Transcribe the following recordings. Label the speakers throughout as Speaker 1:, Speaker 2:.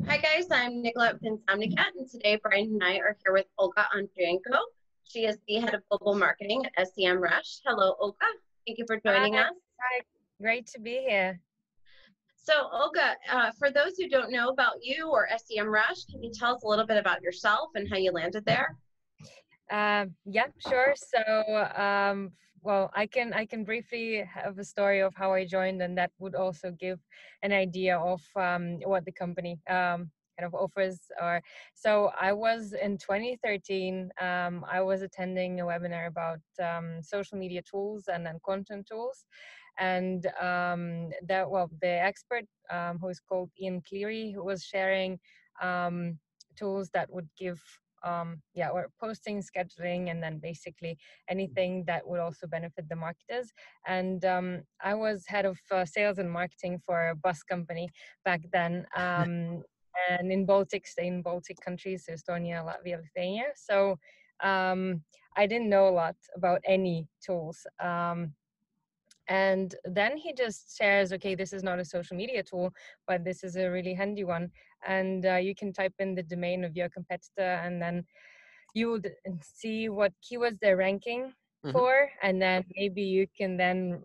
Speaker 1: Hi guys, I'm Nicola with Insomnicat, and today Brian and I are here with Olga Andrienko. She is the head of global marketing at SEMrush. Hello, Olga. Thank you for joining
Speaker 2: Hi,
Speaker 1: us.
Speaker 2: hi, great to be here.
Speaker 1: So, Olga, for those who don't know about you or SEMrush, can you tell us a little bit about yourself and how you landed there?
Speaker 2: Yeah, sure. Well, I can briefly have a story of how I joined, and that would also give an idea of what the company kind of offers. Or so I was in 2013. I was attending a webinar about social media tools and then content tools, and the expert who is called Ian Cleary, who was sharing tools that would give or posting, scheduling, and then basically anything that would also benefit the marketers. And I was head of sales and marketing for a bus company back then. And in Baltic countries, Estonia, Latvia, Lithuania. So I didn't know a lot about any tools. And then he just shares, okay, this is not a social media tool, but this is a really handy one. And you can type in the domain of your competitor, and then you would see what keywords they're ranking for, and then maybe you can then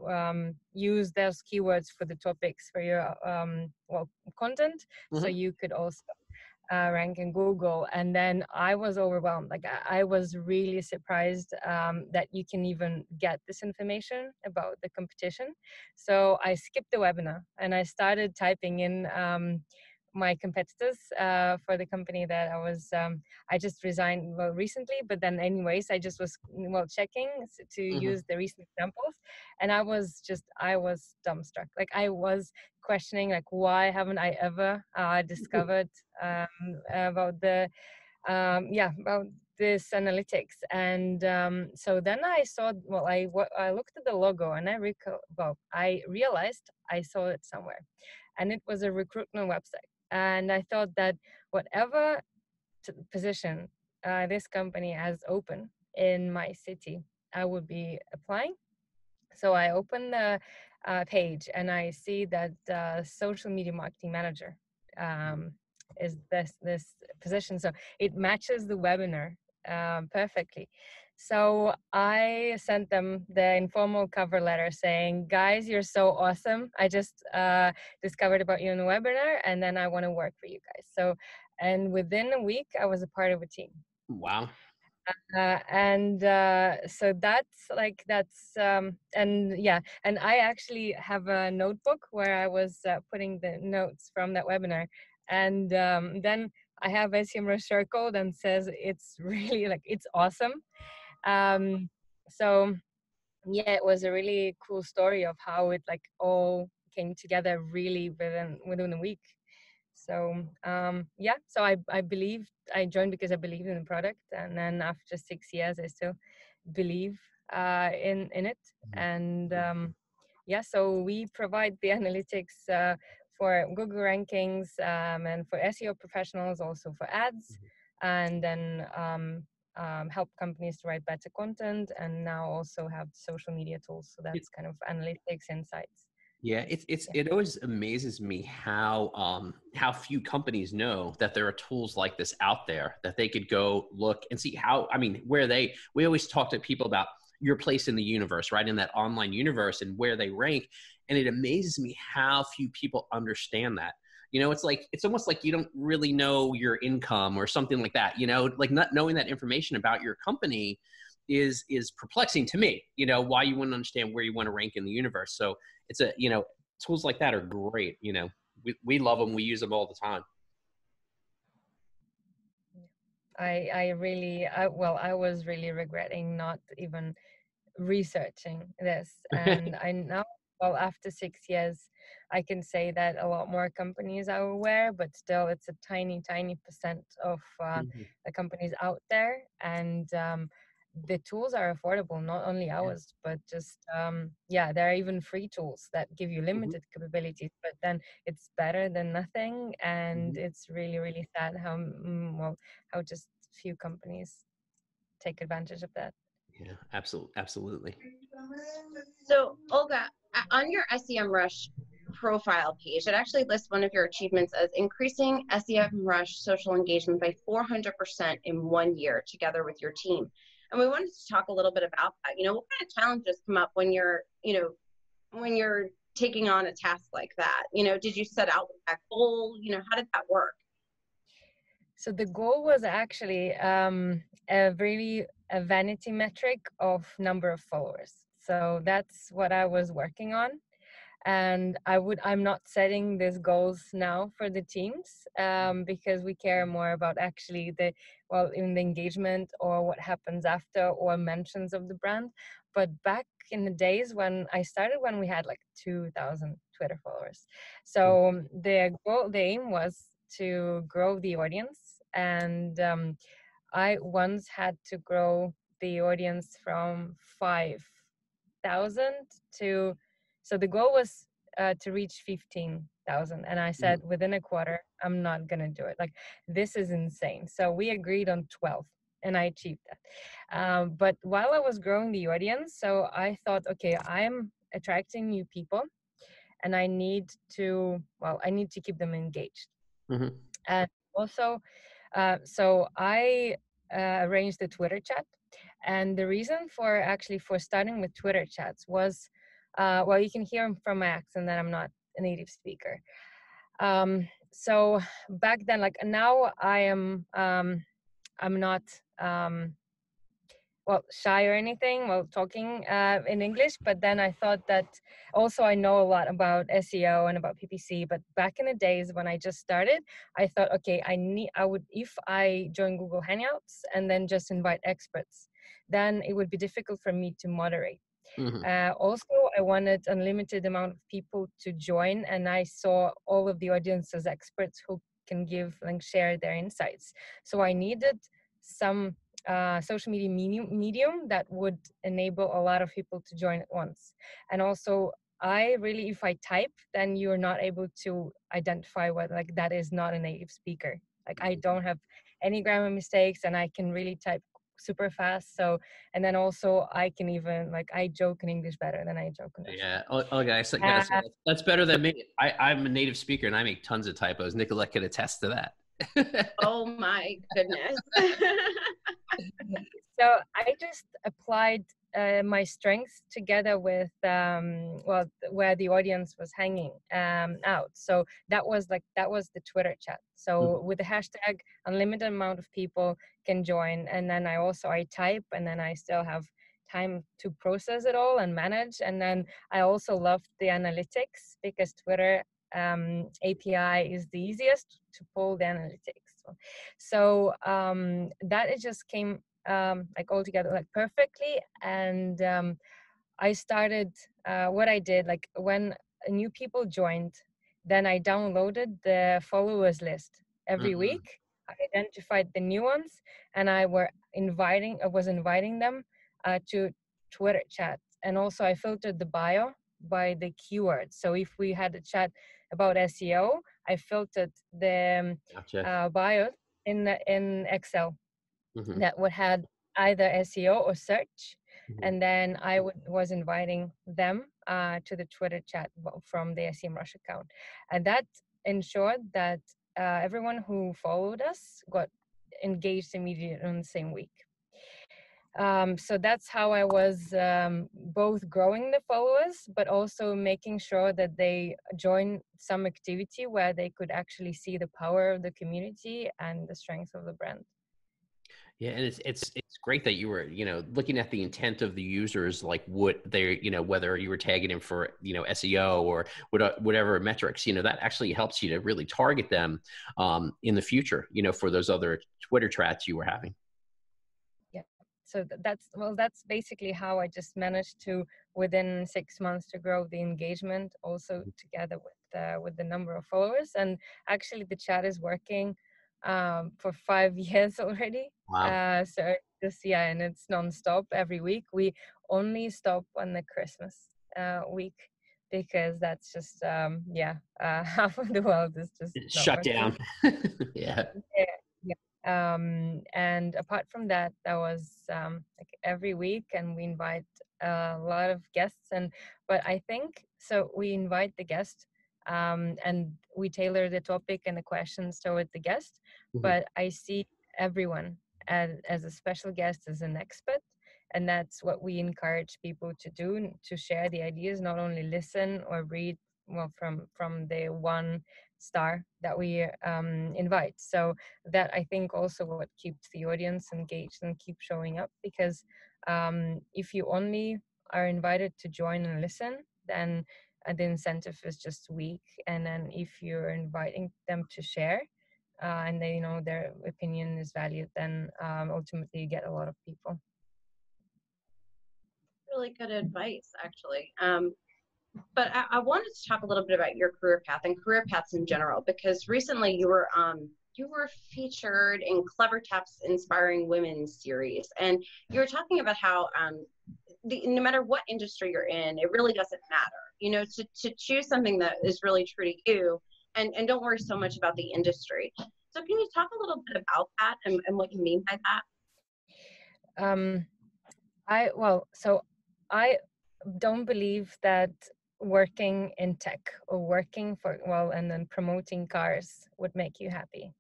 Speaker 2: use those keywords for the topics for your content. So you could also rank in Google. And then I was overwhelmed. Like I was really surprised that you can even get this information about the competition. So I skipped the webinar and I started typing in my competitors for the company that I just resigned recently, but then anyways I just was checking to use the recent examples, and I was dumbstruck. Like I was questioning, like, why haven't I ever discovered about the about this analytics. And so then I saw, I looked at the logo, and I realized I saw it somewhere, and it was a recruitment website. And I thought that whatever position this company has open in my city, I would be applying. So I open the page, and I see that social media marketing manager is this position. So it matches the webinar perfectly. So I sent them the informal cover letter saying, guys, you're so awesome. I just discovered about you in the webinar, and then I want to work for you guys. So, and within a week, I was a part of a team.
Speaker 3: Wow.
Speaker 2: So and I actually have a notebook where I was putting the notes from that webinar, and then I have SEMrush circled and says it's really it's awesome. So yeah, it was a really cool story of how it all came together really within a week. So so I believed, I joined because I believed in the product, and then after 6 years I still believe in it. And so we provide the analytics for Google rankings, and for SEO professionals, also for ads, and then help companies to write better content, and now also have social media tools. So that's kind of analytics insights.
Speaker 3: Yeah, it always amazes me how few companies know that there are tools like this out there that they could go look and see we always talk to people about your place in the universe, right? In that online universe, and where they rank. And it amazes me how few people understand that. It's almost like you don't really know your income or something like that, like not knowing that information about your company is perplexing to me, why you wouldn't understand where you want to rank in the universe. So it's tools like that are great. We love them. We use them all the time.
Speaker 2: I was really regretting not even researching this. And I know, after 6 years, I can say that a lot more companies are aware, but still it's a tiny percent of the companies out there. And the tools are affordable, not only ours, but just there are even free tools that give you limited capabilities, but then it's better than nothing. And it's really sad how just few companies take advantage of that.
Speaker 3: Yeah, absolutely.
Speaker 1: So, Olga, on your SEMrush profile page, it actually lists one of your achievements as increasing SEMrush social engagement by 400% in 1 year together with your team. And we wanted to talk a little bit about that. What kind of challenges come up when you're, when you're taking on a task like that? Did you set out with that goal? How did that work?
Speaker 2: So the goal was actually a vanity metric of number of followers. So that's what I was working on. And I'm not setting these goals now for the teams because we care more about actually in the engagement or what happens after or mentions of the brand. But back in the days when I started, when we had like 2,000 Twitter followers, so the aim was to grow the audience. And I once had to grow the audience from 5,000 to, so the goal was to reach 15,000. And I said, within a quarter, I'm not going to do it. Like, this is insane. So we agreed on 12 and I achieved that. But while I was growing the audience, so I thought, okay, I'm attracting new people and I need to keep them engaged. And also, so I arranged the Twitter chat. And the reason for starting with Twitter chats was, you can hear from my accent that I'm not a native speaker. So back then, like now I am, I'm not, shy or anything while talking in English, but then I thought that also I know a lot about SEO and about PPC, but back in the days when I just started, I thought, okay, if I join Google Hangouts and then just invite experts, then it would be difficult for me to moderate. Also, I wanted unlimited amount of people to join, and I saw all of the audience as experts who can share their insights. So I needed some social media medium that would enable a lot of people to join at once. And also, if I type, then you're not able to identify what, like, that is not a native speaker. Like, I don't have any grammar mistakes and I can really type super fast. So, and then also I can even, I joke in English better than I joke in Russian.
Speaker 3: Yeah. Oh, guys, that's better than me. I'm a native speaker and I make tons of typos. Nicolette could attest to that.
Speaker 1: Oh my goodness.
Speaker 2: So I just applied my strengths together with where the audience was hanging out. So that was the Twitter chat. So with the hashtag, unlimited amount of people can join, and then I type, and then I still have time to process it all and manage. And then I also loved the analytics because Twitter API is the easiest to pull the analytics. So that it just came all together perfectly. And I started what I did, when new people joined, then I downloaded the followers list every week. I identified the new ones, and I was inviting them to Twitter chat. And also I filtered the bio by the keywords. So if we had a chat about SEO, I filtered the bio in Excel that would had either SEO or search. And then I was inviting them to the Twitter chat from the SEMrush account. And that ensured that everyone who followed us got engaged immediately on the same week. So that's how I was both growing the followers, but also making sure that they join some activity where they could actually see the power of the community and the strength of the brand.
Speaker 3: Yeah, and it's great that you were, looking at the intent of the users, like what they're, whether you were tagging them for, SEO or whatever metrics, that actually helps you to really target them in the future, for those other Twitter chats you were having.
Speaker 2: Yeah. So that's basically how I just managed to, within 6 months, to grow the engagement, also together with the number of followers. And actually the chat is working for 5 years already.
Speaker 3: Wow.
Speaker 2: So and it's nonstop every week. We only stop on the Christmas week because that's just half of the world is just
Speaker 3: shut down. Yeah.
Speaker 2: And apart from that, that was every week, and we invite a lot of guests. But I think so we invite the guest and we tailor the topic and the questions toward the guest.
Speaker 3: Mhm.
Speaker 2: But I see everyone as a special guest, as an expert, and that's what we encourage people to do, to share the ideas, not only listen or read, well, from the one star that we invite. So that, I think, also what keeps the audience engaged and keep showing up, because if you only are invited to join and listen, then the incentive is just weak. And then if you're inviting them to share, and they know their opinion is valued, then ultimately you get a lot of people.
Speaker 1: Really good advice, actually. But I wanted to talk a little bit about your career path and career paths in general, because recently you were featured in Clever Tap's Inspiring Women series, and you were talking about how no matter what industry you're in, it really doesn't matter. You know, to choose something that is really true to you, and don't worry so much about the industry. So can you talk a little bit about that and what you mean by that?
Speaker 2: I don't believe that working in tech or working for, well, and then promoting cars would make you happy.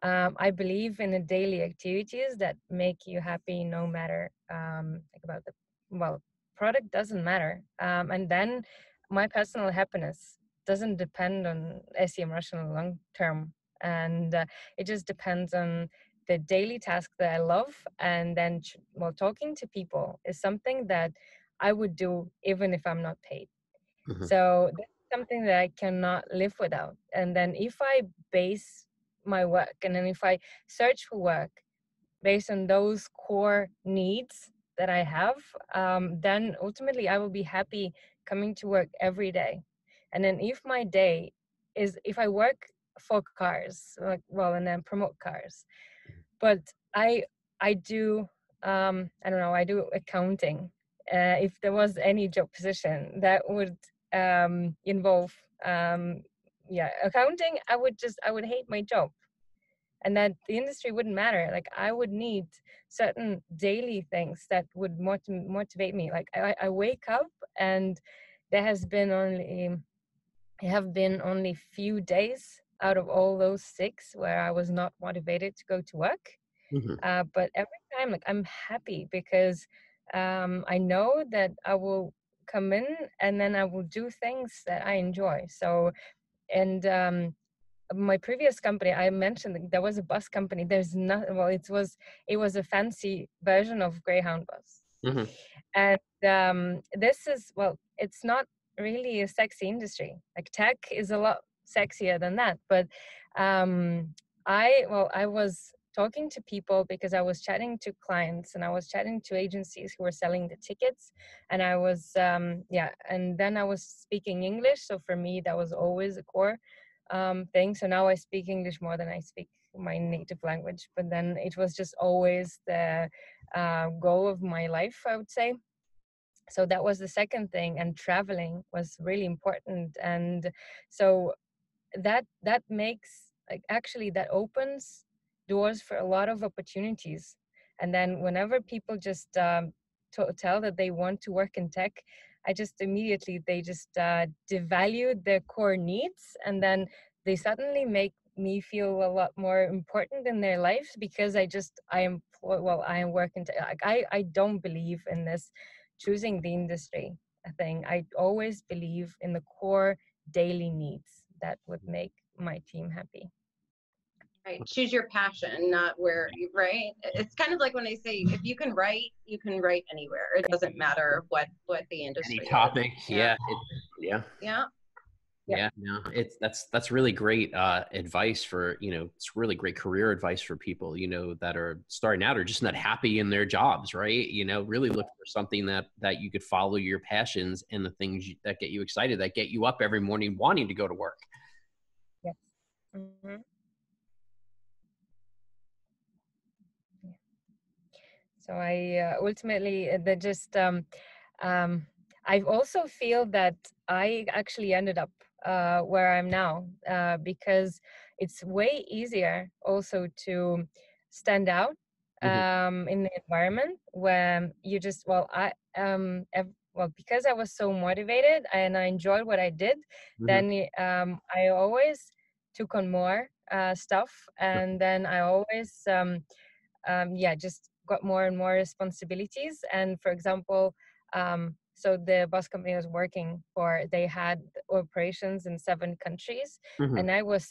Speaker 2: I believe in the daily activities that make you happy, no matter like about the, well, product doesn't matter. And then my personal happiness doesn't depend on SEMrush in the long term, and it just depends on the daily task that I love. And then, well, talking to people is something that I would do even if I'm not paid.
Speaker 3: Mhm.
Speaker 2: So that's something that I cannot live without. And then if I base my work, and then if I search for work based on those core needs that I have, then ultimately I will be happy coming to work every day. And then if my day is, if I work for cars, like, well, and then promote cars, but I do, I don't know, I do accounting. If there was any job position that would involve accounting, I would hate my job, and that the industry wouldn't matter. Like, I would need certain daily things that would motivate me. Like, I wake up, and there have been only few days out of all those 6 where I was not motivated to go to work.
Speaker 3: Mhm.
Speaker 2: But every time, like, I'm happy because I know that I will come in and then I will do things that I enjoy. So, and my previous company, I mentioned that there was a bus company. There's not, well, it was a fancy version of Greyhound bus.
Speaker 3: Mhm.
Speaker 2: And this is, well, it's not really a sexy industry. Like, tech is a lot sexier than that. But I was talking to people because I was chatting to clients and I was chatting to agencies who were selling the tickets. And I was, and then I was speaking English. So for me, that was always a core thing. So now I speak English more than I speak my native language. But then it was just always the goal of my life, I would say. So that was the second thing, and traveling was really important. And so that makes, like, actually that opens doors for a lot of opportunities. And then whenever people just tell that they want to work in tech, I just immediately, they just devalue their core needs, and then they suddenly make me feel a lot more important in their lives, because I am working like, I don't believe in this choosing the industry thing. I always believe in the core daily needs that would make my team happy.
Speaker 1: Right. Choose your passion, not where you, right. It's kind of like when I say, if you can write anywhere. It doesn't matter what the
Speaker 3: Any
Speaker 1: industry is.
Speaker 3: topic.
Speaker 1: Yeah.
Speaker 3: Yeah.
Speaker 1: Yeah.
Speaker 3: Yeah, no, that's really great advice for, it's really great career advice for people, that are starting out or just not happy in their jobs, right? Really look for something that you could follow your passions and the things that get you excited, that get you up every morning wanting to go to work.
Speaker 2: Yes. Mm-hmm. So I ultimately, that just I also feel that I actually ended up where I'm now because it's way easier also to stand out
Speaker 3: Mhm.
Speaker 2: in the environment where you just, well, well, because I was so motivated and I enjoyed what I did,
Speaker 3: Mm-hmm.
Speaker 2: then I always took on more stuff, and then I always just got more and more responsibilities. And for example, so the bus company I was working for, they had operations in 7 countries,
Speaker 3: Mm-hmm.
Speaker 2: and I was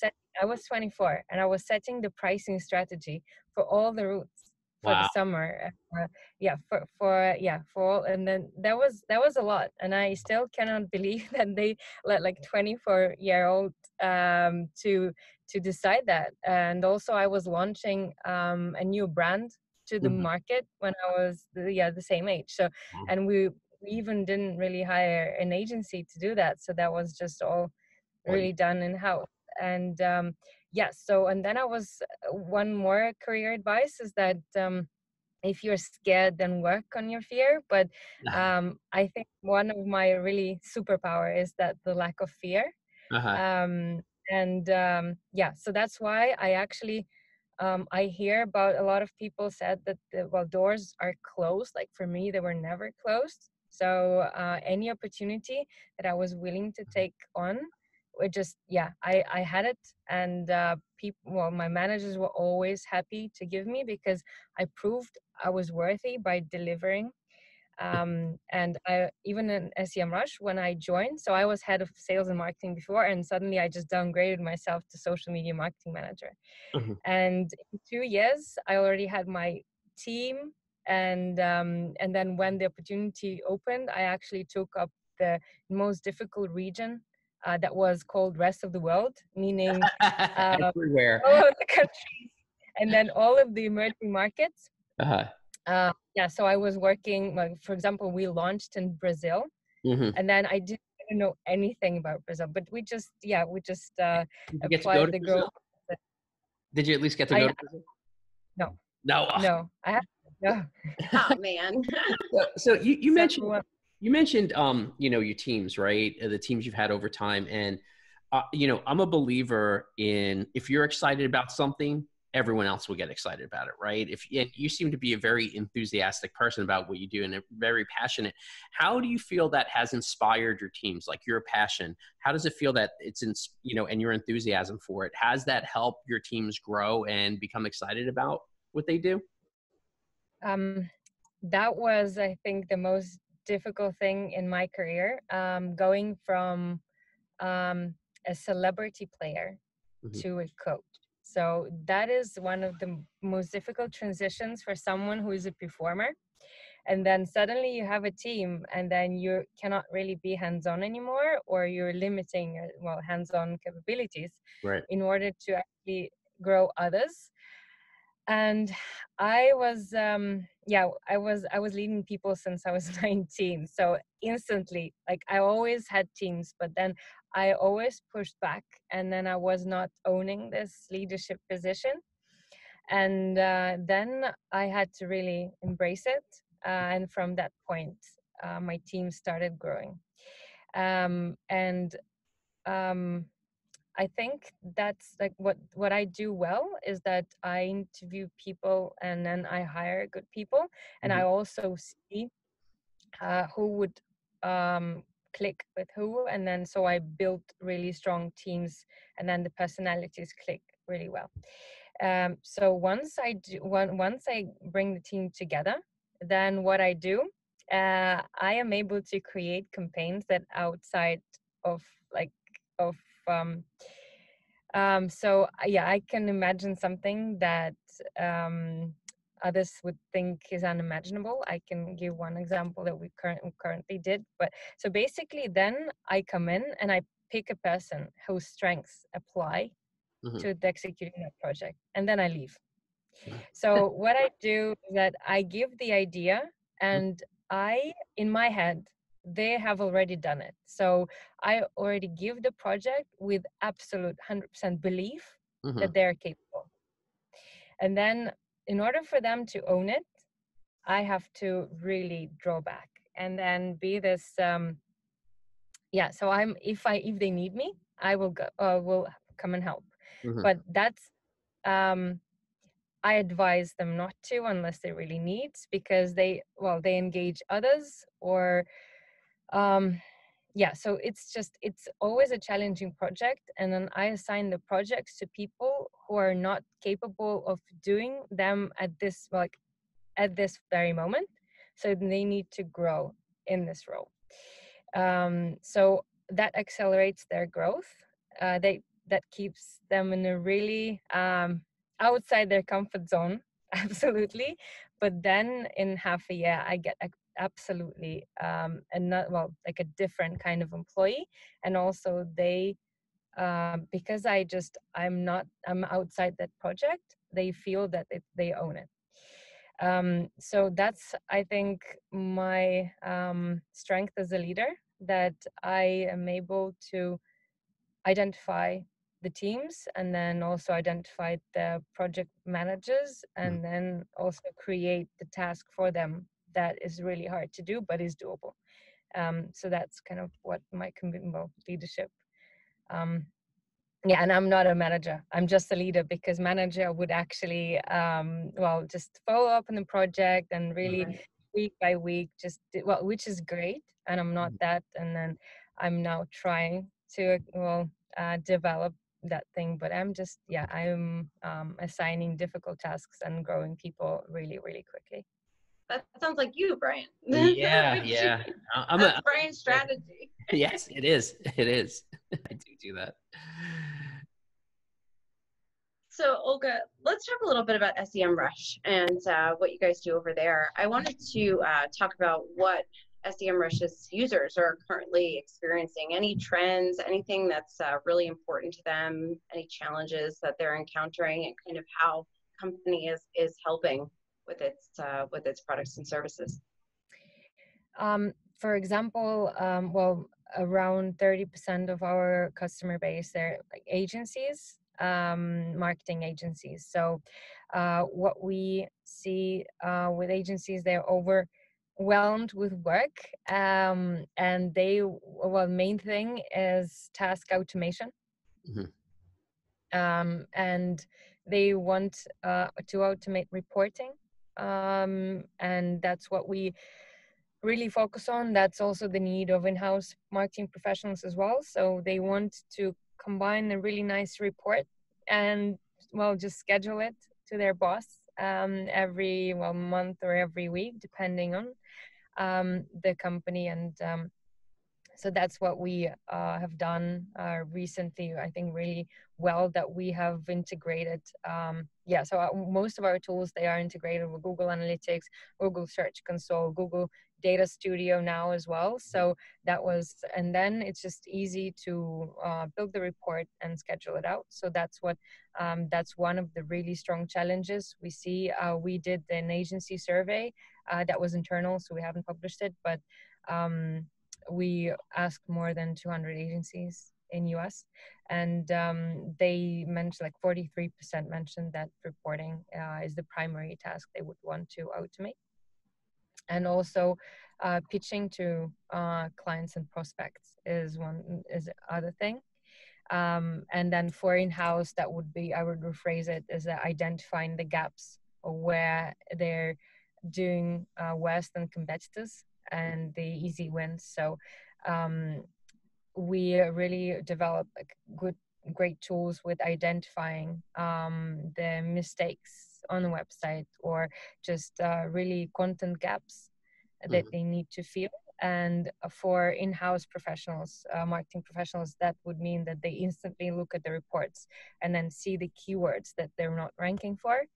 Speaker 2: 24, and I was setting the pricing strategy for all the routes for the
Speaker 3: Wow.
Speaker 2: summer. For all, and then that was a lot, and I still cannot believe that they let like 24-year-old to decide that. And also I was launching a new brand to the
Speaker 3: Mm-hmm.
Speaker 2: market when I was the same age. So, and we even didn't really hire an agency to do that. So that was just all really done in house. And so, and then I was one more career advice is that if you're scared, then work on your fear. But I think one of my really superpower is that the lack of fear.
Speaker 3: Uh-huh.
Speaker 2: So that's why I actually I hear about a lot of people said that doors are closed. Like for me, they were never closed. So any opportunity that I was willing to take on, it just I had it. And my managers were always happy to give me, because I proved I was worthy by delivering. And I, even in SEMrush, when I joined, so I was head of sales and marketing before, and suddenly I just downgraded myself to social media marketing manager.
Speaker 3: Mm-hmm.
Speaker 2: And in 2 years, I already had my team. And then when the opportunity opened, I actually took up the most difficult region that was called rest of the world, meaning
Speaker 3: Everywhere.
Speaker 2: all of the countries, and then all of the emerging markets.
Speaker 3: Uh-huh.
Speaker 2: So I was working, like, for example, we launched in Brazil,
Speaker 3: Mm-hmm.
Speaker 2: and then I didn't know anything about Brazil, but we just
Speaker 3: Did you get to go
Speaker 2: applied
Speaker 3: to
Speaker 2: the growth.
Speaker 3: Brazil? Did you at least get to go to Brazil?
Speaker 2: No,
Speaker 3: No.
Speaker 2: I have no.
Speaker 1: Oh man.
Speaker 3: So you mentioned
Speaker 2: So,
Speaker 3: your teams, right? The teams you've had over time, and I'm a believer in, if you're excited about something, everyone else will get excited about it, right? And you seem to be a very enthusiastic person about what you do and very passionate. How do you feel that has inspired your teams? Like your passion, how does it feel that it's and your enthusiasm for it, has that helped your teams grow and become excited about what they do?
Speaker 2: that was, I think, the most difficult thing in my career, going from a celebrity player
Speaker 3: Mm-hmm.
Speaker 2: to a coach. So that is one of the most difficult transitions for someone who is a performer. And then suddenly you have a team, and then you cannot really be hands-on anymore, or you're limiting your hands-on capabilities
Speaker 3: Right.
Speaker 2: in order to actually grow others. And I was I was leading people since I was 19. So instantly, like, I always had teams, but then I always pushed back, and then I was not owning this leadership position. And then I had to really embrace it. And from that point, my team started growing. And I think that's like what I do well, is that I interview people and then I hire good people, and I
Speaker 3: Mm-hmm.
Speaker 2: also see who would click with who, and then so I build really strong teams, and then the personalities click really well. So once I bring the team together, then what I do, I am able to create campaigns that outside of like of I can imagine something that others would think is unimaginable. I can give one example that we currently did. But so basically, then I come in and I pick a person whose strengths apply
Speaker 3: Mm-hmm.
Speaker 2: to the executing that project, and then I leave. So what I do is that I give the idea, and in my head, they have already done it. So I already give the project with absolute 100% belief
Speaker 3: Mm-hmm.
Speaker 2: that they're capable. And then in order for them to own it, I have to really draw back and then be this, so if they need me, I will come and help.
Speaker 3: Mm-hmm.
Speaker 2: But that's, I advise them not to unless they really need, because they engage others, or yeah, so it's always a challenging project, and then I assign the projects to people who are not capable of doing them at this very moment, so they need to grow in this role. So that accelerates their growth. That keeps them in a really outside their comfort zone, absolutely. But then in half a year, I get absolutely like a different kind of employee, and also they because I'm outside that project, they feel that they own it. So that's, I think, my strength as a leader, that I am able to identify the teams and then also identify the project managers, and then also create the task for them that is really hard to do but is doable. So that's kind of what my leadership. Yeah, and I'm not a manager. I'm just a leader, because manager would actually, just follow up on the project and really week by week, which is great. And I'm not that. And then I'm now trying to, develop that thing. But I'm assigning difficult tasks and growing people really, really quickly.
Speaker 1: That sounds like you, Brian.
Speaker 3: Yeah, yeah.
Speaker 1: That's Brian's strategy.
Speaker 3: Yes, it is. It is. I do that.
Speaker 1: So, Olga, let's talk a little bit about SEMrush and what you guys do over there. I wanted to talk about what SEMrush's users are currently experiencing. Any trends, anything that's really important to them, any challenges that they're encountering, and kind of how company is helping with its products and services.
Speaker 2: For example, around 30% of our customer base, they're like agencies, marketing agencies. So what we see with agencies, they're overwhelmed with work, and main thing is task automation. And they want to automate reporting, and that's what we really focus on. That's also the need of in-house marketing professionals as well. So they want to combine a really nice report and just schedule it to their boss every month or every week, depending on the company. And so that's what we have done recently, I think, really well, that we have integrated. So most of our tools, they are integrated with Google Analytics, Google Search Console, Google Data Studio now as well. So and then it's just easy to build the report and schedule it out. So that's one of the really strong challenges we see. We did an agency survey that was internal, so we haven't published it, but we asked more than 200 agencies in US, and they mentioned, 43% mentioned that reporting is the primary task they would want to automate. And also pitching to clients and prospects is other thing. And then for in-house, that would be, I would rephrase it as identifying the gaps where they're doing worse than competitors and the easy wins. So we really develop great tools with identifying the mistakes on the website, or just really content gaps that they need to fill. And for in-house professionals, marketing professionals, that would mean that they instantly look at the reports and then see the keywords that they're not ranking for.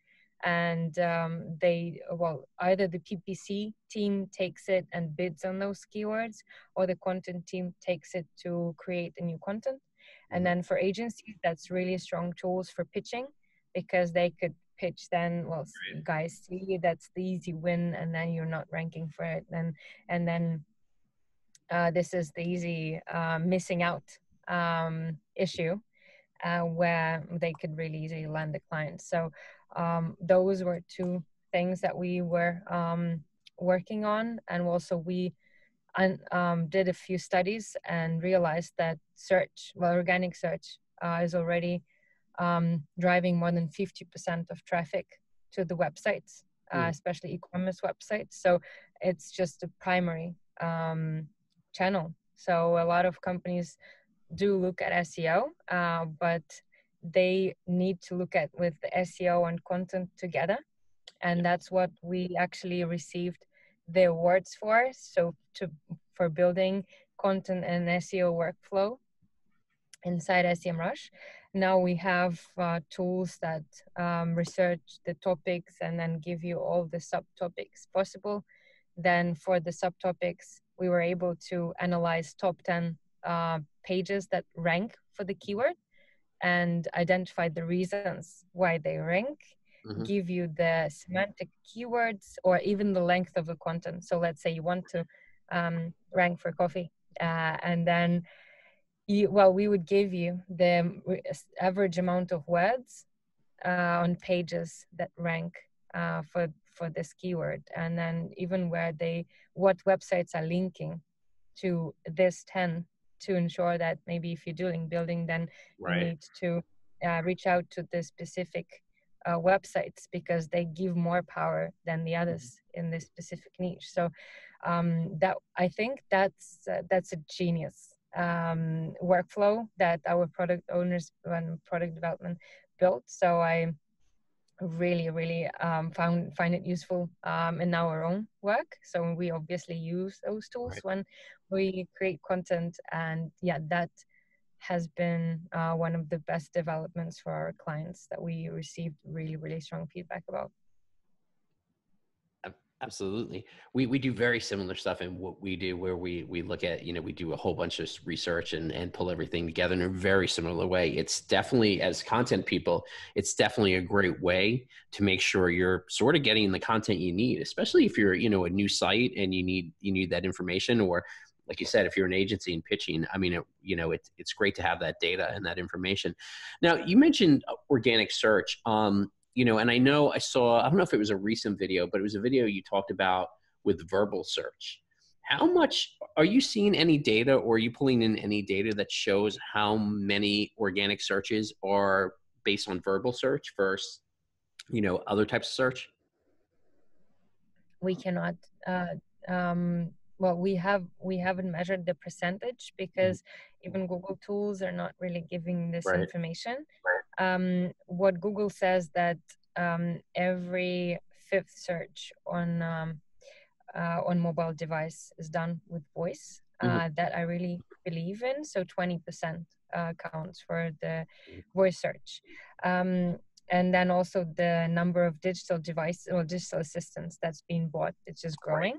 Speaker 2: And either the PPC team takes it and bids on those keywords, or the content team takes it to create a new content. And then for agencies, that's really strong tools for pitching, because they could pitch then, guys, see, that's the easy win, and then you're not ranking for it, and then this is the easy missing out issue, where they could really easily land the client. So those were two things that we were working on. And also we did a few studies and realized that organic search is already driving more than 50% of traffic to the websites, especially e-commerce websites. So it's just a primary channel. So a lot of companies do look at SEO, but they need to look at with the SEO and content together. And that's what we actually received the awards for. So for building content and SEO workflow inside SEMrush. Now we have tools that research the topics and then give you all the subtopics possible. Then for the subtopics, we were able to analyze top 10 pages that rank for the keyword and identify the reasons why they rank, give you the semantic keywords or even the length of the content. So let's say you want to rank for coffee, and then we would give you the average amount of words on pages that rank for this keyword, and then even what websites are linking to this 10, to ensure that maybe if you're doing building, then you need to reach out to the specific websites because they give more power than the others in this specific niche. So that I think that's a genius workflow that our product owners and product development built. So I really find it useful in our own work. So we obviously use those tools when we create content, and that has been one of the best developments for our clients that we received really strong feedback about.
Speaker 3: Absolutely. We do very similar stuff in what we do, where we look at, we do a whole bunch of research and pull everything together in a very similar way. It's definitely, as content people, it's definitely a great way to make sure you're sort of getting the content you need, especially if you're, a new site and you need that information, or like you said, if you're an agency and pitching, I mean, it's great to have that data and that information. Now, you mentioned organic search. And I know I don't know if it was a recent video, but it was a video you talked about with verbal search. How much are you seeing any data, or are you pulling in any data that shows how many organic searches are based on verbal search versus, other types of search?
Speaker 2: We cannot, we haven't measured the percentage because even Google tools are not really giving this information. What Google says that every fifth search on mobile device is done with voice. That I really believe in. So 20% counts for the voice search. And then also the number of digital devices or digital assistants that's being bought, it's just growing.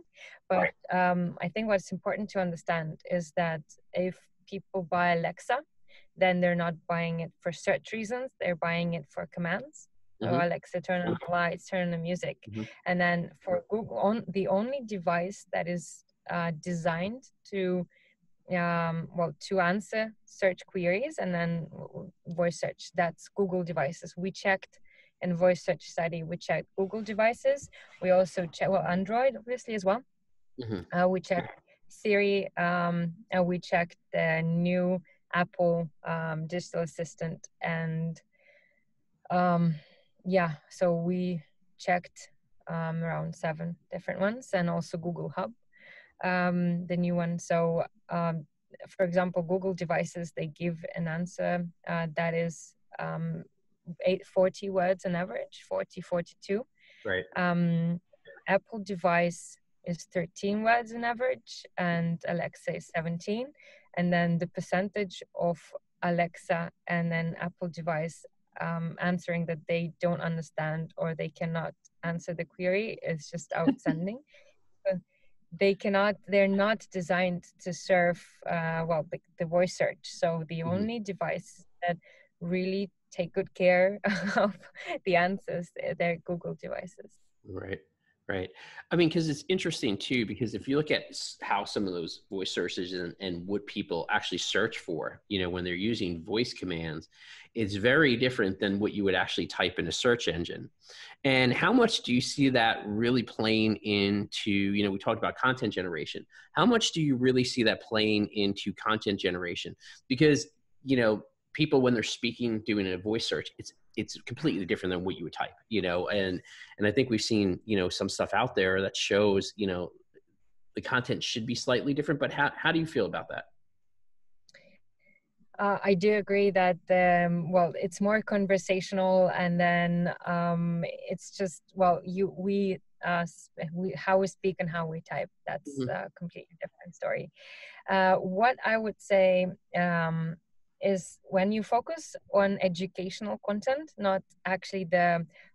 Speaker 2: But I think what's important to understand is that if people buy Alexa, then they're not buying it for search reasons, they're buying it for commands. So Alexa, turn on the lights, turn on the music. And then for Google, the only device that is designed to answer search queries and then voice search, that's Google devices. We checked in voice search study, we checked Google devices. We also checked, Android obviously as well. We checked Siri, and we checked the new Apple digital assistant, and so we checked around 7 different ones, and also Google Hub, the new one. So for example, Google devices, they give an answer that is 40 words on average, 42. Apple device is 13 words on average, and Alexa is 17. And then the percentage of Alexa and then Apple device answering that they don't understand or they cannot answer the query is just outstanding. They're not designed to serve the voice search. So the only device that really take good care of the answers, they're Google devices.
Speaker 3: Right. I mean, because it's interesting too, because if you look at how some of those voice searches and what people actually search for, when they're using voice commands, it's very different than what you would actually type in a search engine. And how much do you see that really playing into, we talked about content generation. How much do you really see that playing into content generation? Because, people, when they're speaking, doing a voice search, it's completely different than what you would type, and I think we've seen, some stuff out there that shows, the content should be slightly different, but how do you feel about that?
Speaker 2: I do agree that well, it's more conversational, and then it's just we how we speak and how we type. That's
Speaker 3: Mm-hmm.
Speaker 2: a completely different story. What I would say is when you focus on educational content, not actually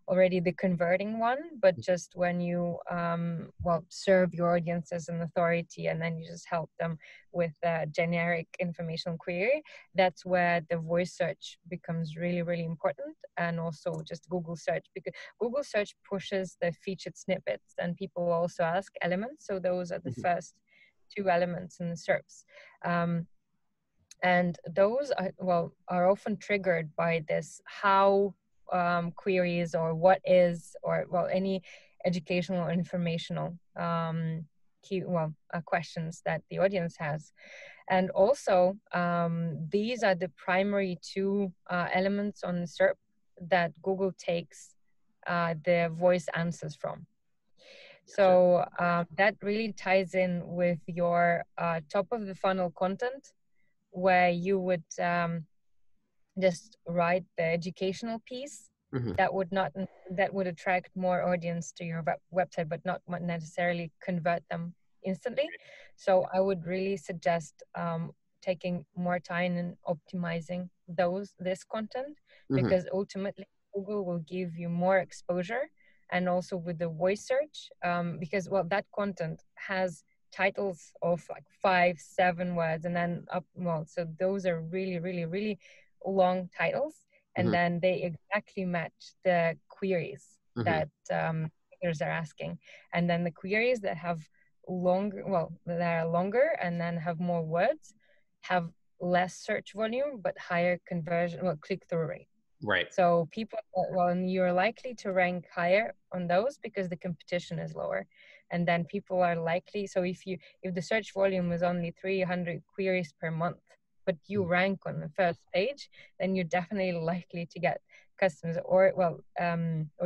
Speaker 2: already the converting one, but just when you serve your audience as an authority, and then you just help them with a generic informational query. That's where the voice search becomes really, really important, and also just Google search, because Google search pushes the featured snippets, and people also ask elements. So those are the
Speaker 3: Mm-hmm.
Speaker 2: first two elements in the SERPs. And those are often triggered by this how queries, or what is, or any educational or informational questions that the audience has. And also these are the primary two elements on the SERP that Google takes the voice answers from. So that really ties in with your top of the funnel content, where you would just write the educational piece
Speaker 3: Mm-hmm.
Speaker 2: that would attract more audience to your website, but not necessarily convert them instantly. So I would really suggest taking more time in optimizing this content,
Speaker 3: Mm-hmm.
Speaker 2: because ultimately Google will give you more exposure. And also with the voice search, because that content has titles of like 5-7 words, and then so those are really, really, really long titles, and
Speaker 3: Mm-hmm.
Speaker 2: then they exactly match the queries
Speaker 3: Mm-hmm.
Speaker 2: that users are asking. And then the queries that have that are longer and then have more words have less search volume but higher conversion, click-through rate.
Speaker 3: Right.
Speaker 2: So people, you're likely to rank higher on those because the competition is lower. And then people are likely, so if the search volume is only 300 queries per month, but you rank on the first page, then you're definitely likely to get customers or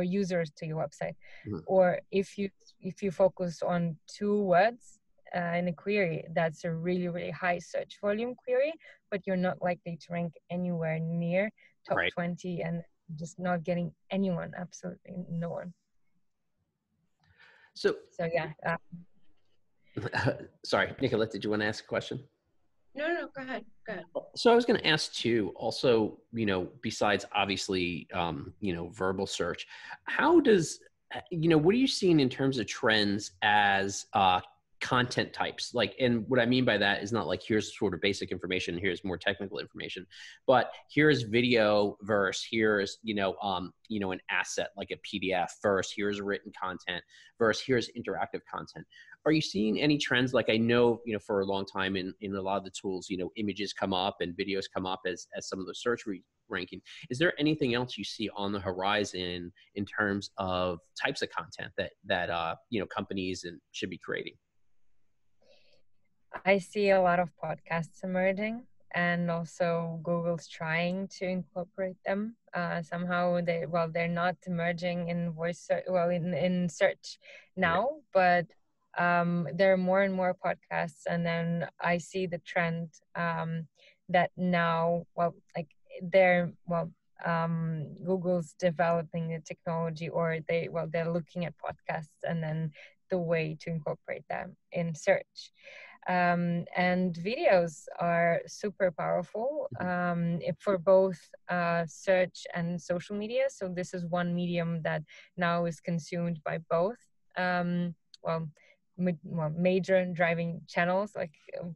Speaker 2: users to your website.
Speaker 3: Mm-hmm.
Speaker 2: Or if you focus on 2 words in a query, that's a really, really high search volume query, but you're not likely to rank anywhere near top
Speaker 3: Right.
Speaker 2: 20, and just not getting anyone, absolutely no one.
Speaker 3: So
Speaker 2: yeah.
Speaker 3: Sorry, Nicolette, did you want to ask a question?
Speaker 1: No, go ahead.
Speaker 3: So I was going to ask too, also, besides obviously, verbal search, how does, what are you seeing in terms of trends as content types? Like, and what I mean by that is not like, here's sort of basic information, here's more technical information, but here's video versus here's, an asset like a PDF versus here's written content versus here's interactive content. Are you seeing any trends? Like I know, for a long time in a lot of the tools, images come up and videos come up as some of the search ranking. Is there anything else you see on the horizon in terms of types of content that companies should be creating?
Speaker 2: I see a lot of podcasts emerging, and also Google's trying to incorporate them somehow. They're not emerging in voice in search now, but there are more and more podcasts. And then I see the trend that now, Google's developing the technology, or they're looking at podcasts and then the way to incorporate them in search. And videos are super powerful for both search and social media. So this is one medium that now is consumed by both major driving channels.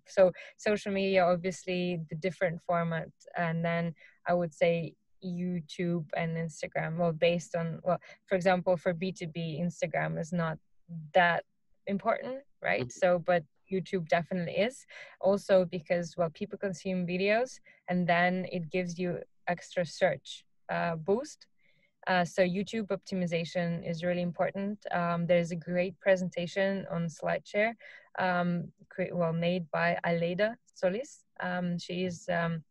Speaker 2: So social media, obviously the different format, and then I would say YouTube and Instagram, based on, for example, for B2B, Instagram is not that important, right? So but YouTube definitely is, also because people consume videos, and then it gives you extra search boost. So YouTube optimization is really important. There's a great presentation on SlideShare, made by Aleida Solis. She's the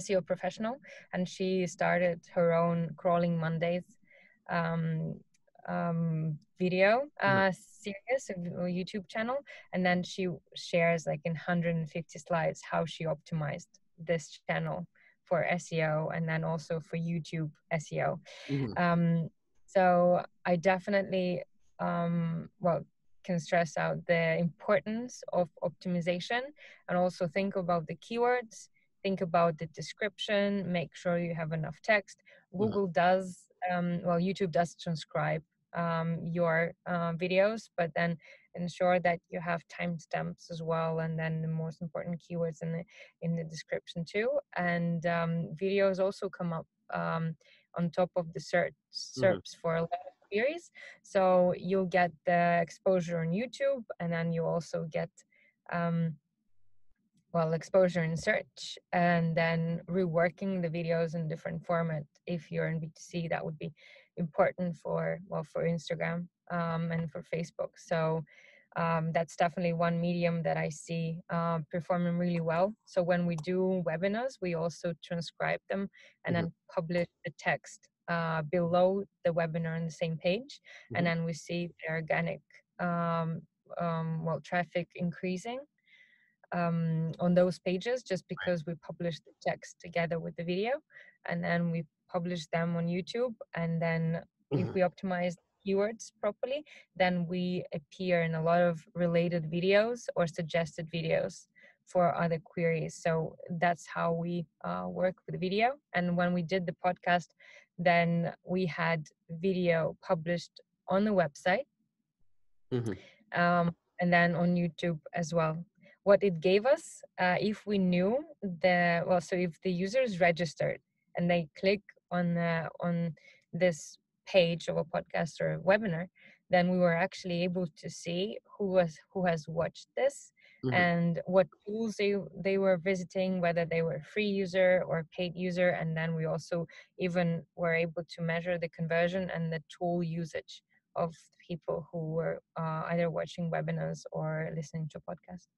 Speaker 2: SEO professional, and she started her own Crawling Mondays video series, a YouTube channel, and then she shares like in 150 slides how she optimized this channel for SEO and then also for YouTube SEO. So I definitely can stress out the importance of optimization, and also think about the keywords, think about the description, make sure you have enough text. Google does, YouTube does transcribe your videos, but then ensure that you have timestamps as well, and then the most important keywords in the description too. And videos also come up on top of the SERPs for a lot of queries. So you'll get the exposure on YouTube, and then you also get exposure in search, and then reworking the videos in different format. If you're in B2C, that would be important for Instagram and for Facebook. So that's definitely one medium that I see performing really well. So when we do webinars, we also transcribe them and then publish the text below the webinar on the same page, and then we see the organic traffic increasing on those pages, just because we publish the text together with the video, and then we publish them on YouTube. And then if we optimize keywords properly, then we appear in a lot of related videos or suggested videos for other queries. So that's how we work with video. And when we did the podcast, then we had video published on the website and then on YouTube as well. What it gave us, if we knew so if the user is registered and they click on this page of a podcast or a webinar, then we were actually able to see who has watched this and what tools they were visiting, whether they were free user or paid user. And then we also even were able to measure the conversion and the tool usage of people who were either watching webinars or listening to podcasts.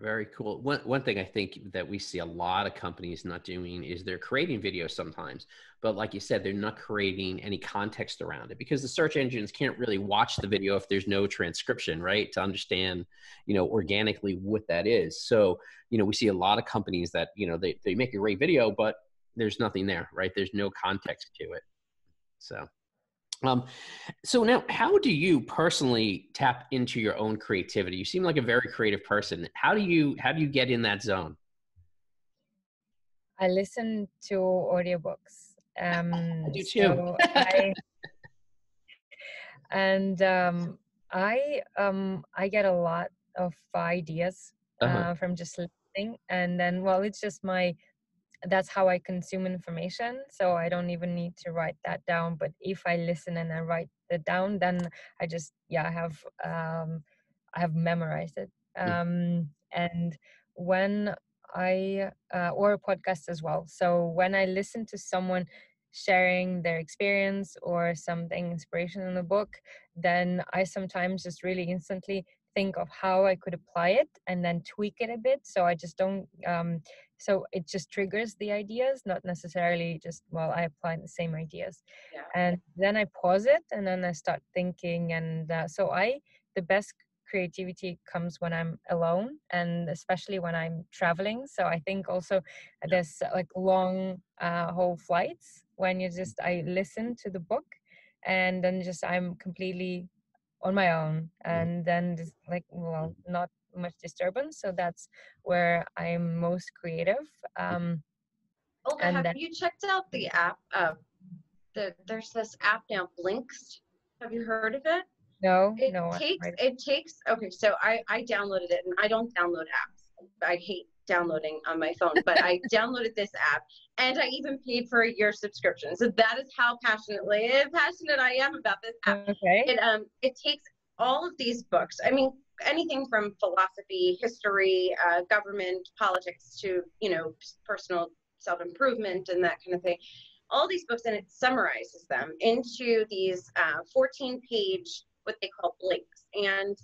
Speaker 3: Very cool. One thing I think that we see a lot of companies not doing is they're creating videos sometimes, but like you said, they're not creating any context around it, because the search engines can't really watch the video if there's no transcription, right? To understand, organically what that is. So, we see a lot of companies that, they make a great video, but there's nothing there, right? There's no context to it. So now, how do you personally tap into your own creativity? You seem like a very creative person. How do you get in that zone?
Speaker 2: I listen to audiobooks.
Speaker 3: I do too.
Speaker 2: I get a lot of ideas from just listening, and then it's just that's how I consume information. So I don't even need to write that down. But if I listen and I write it down, then I just I have memorized it. And when or a podcast as well. So when I listen to someone sharing their experience or something inspirational in the book, then I sometimes just really instantly think of how I could apply it and then tweak it a bit. So I just don't so it just triggers the ideas, not necessarily just I apply the same ideas. And then I pause it and then I start thinking. And the best creativity comes when I'm alone, and especially when I'm traveling. So I think also there's like long whole flights when I listen to the book, and then I'm completely on my own, and then just not much disturbance. So that's where I'm most creative.
Speaker 1: Olga, have you checked out the app? There's this app now, Blinks. Have you heard of it?
Speaker 2: No.
Speaker 1: Okay, so I downloaded it, and I don't download apps. I hate downloading on my phone, but I downloaded this app, and I even paid for a year subscription. So that is how passionate I am about this app.
Speaker 2: Okay.
Speaker 1: It takes all of these books. I mean, anything from philosophy, history, government, politics to personal self-improvement and that kind of thing. All these books, and it summarizes them into these 14-page what they call blinks, and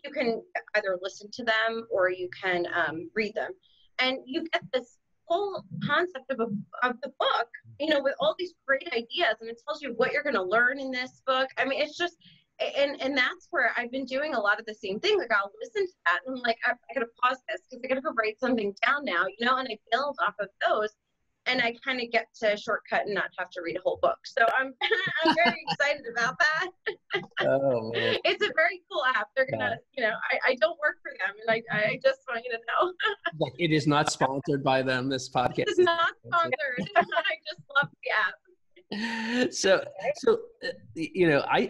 Speaker 1: you can either listen to them or you can read them, and you get this whole concept of the book with all these great ideas, and it tells you what you're going to learn in this book. I mean, it's just, and that's where I've been doing a lot of the same thing. Like, I'll listen to that and I'm like, I got to pause this because I got to go write something down now, and I build off of those, and I kind of get to shortcut and not have to read a whole book. So I'm I'm very excited about that.
Speaker 3: Oh man,
Speaker 1: it's a very cool app. They're gonna, I don't work for them, and I just want you to know.
Speaker 3: like, it is not sponsored by them. This podcast
Speaker 1: It's not sponsored. I just love the app.
Speaker 3: So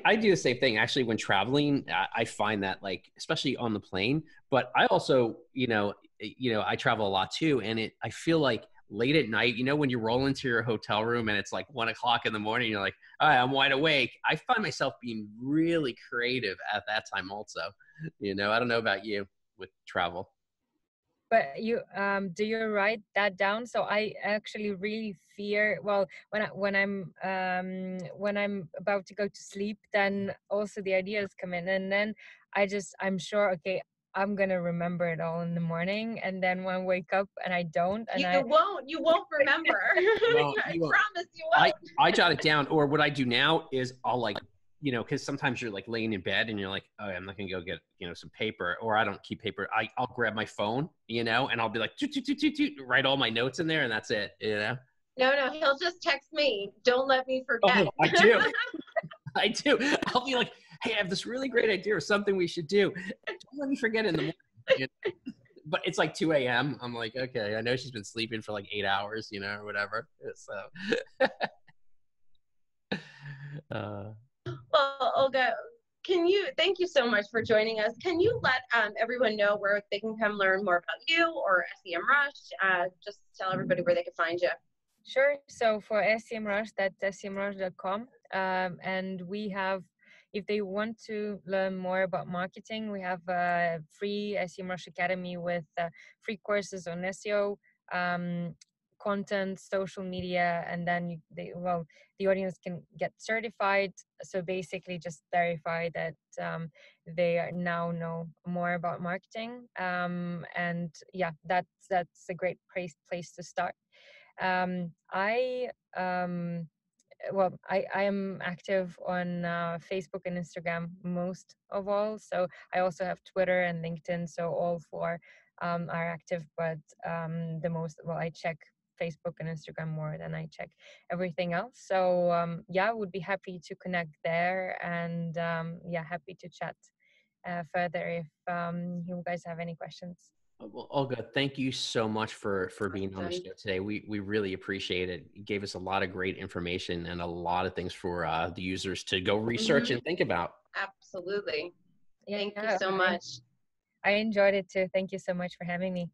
Speaker 3: I do the same thing actually when traveling. I find that, like, especially on the plane, but I also I travel a lot too, and I feel like late at night, when you roll into your hotel room and it's like 1 o'clock in the morning, you're like, all right, I'm wide awake. I find myself being really creative at that time also. I don't know about you with travel.
Speaker 2: But you do you write that down? So I actually really fear, well, when I'm about to go to sleep, then also the ideas come in, and then I'm sure, okay, I'm gonna remember it all in the morning, and then when I wake up and I don't, and
Speaker 1: you won't remember.
Speaker 3: Well,
Speaker 1: I promise you won't.
Speaker 3: I jot it down, or what I do now is I'll, like, because sometimes you're like laying in bed and you're like, oh, I'm not gonna go get some paper, or I don't keep paper. I'll grab my phone, and I'll be like, write all my notes in there, and that's it.
Speaker 1: No, he'll just text me. Don't let me forget.
Speaker 3: Oh, I do. I do. I'll be like, hey, I have this really great idea or something we should do. Don't let me forget it in the morning. But it's like 2 a.m. I'm like, okay, I know she's been sleeping for like 8 hours, or whatever. So.
Speaker 1: Well, Olga, thank you so much for joining us. Can you let everyone know where they can come learn more about you or SEMrush? Just tell everybody where they can find you.
Speaker 2: Sure. So for SEMrush, that's semrush.com. And we have, if they want to learn more about marketing, we have a free SEMrush Academy with free courses on SEO, content, social media, and then the audience can get certified. So basically just verify that they now know more about marketing. And yeah, that's a great place to start. I am active on Facebook and Instagram most of all. So I also have Twitter and LinkedIn. So all four are active, but I check Facebook and Instagram more than I check everything else. So I would be happy to connect there, and happy to chat further if you guys have any questions.
Speaker 3: Well, Olga, thank you so much for being on the show today. We really appreciate it. You gave us a lot of great information and a lot of things for the users to go research and think about.
Speaker 1: Absolutely. Thank you so much.
Speaker 2: I enjoyed it too. Thank you so much for having me.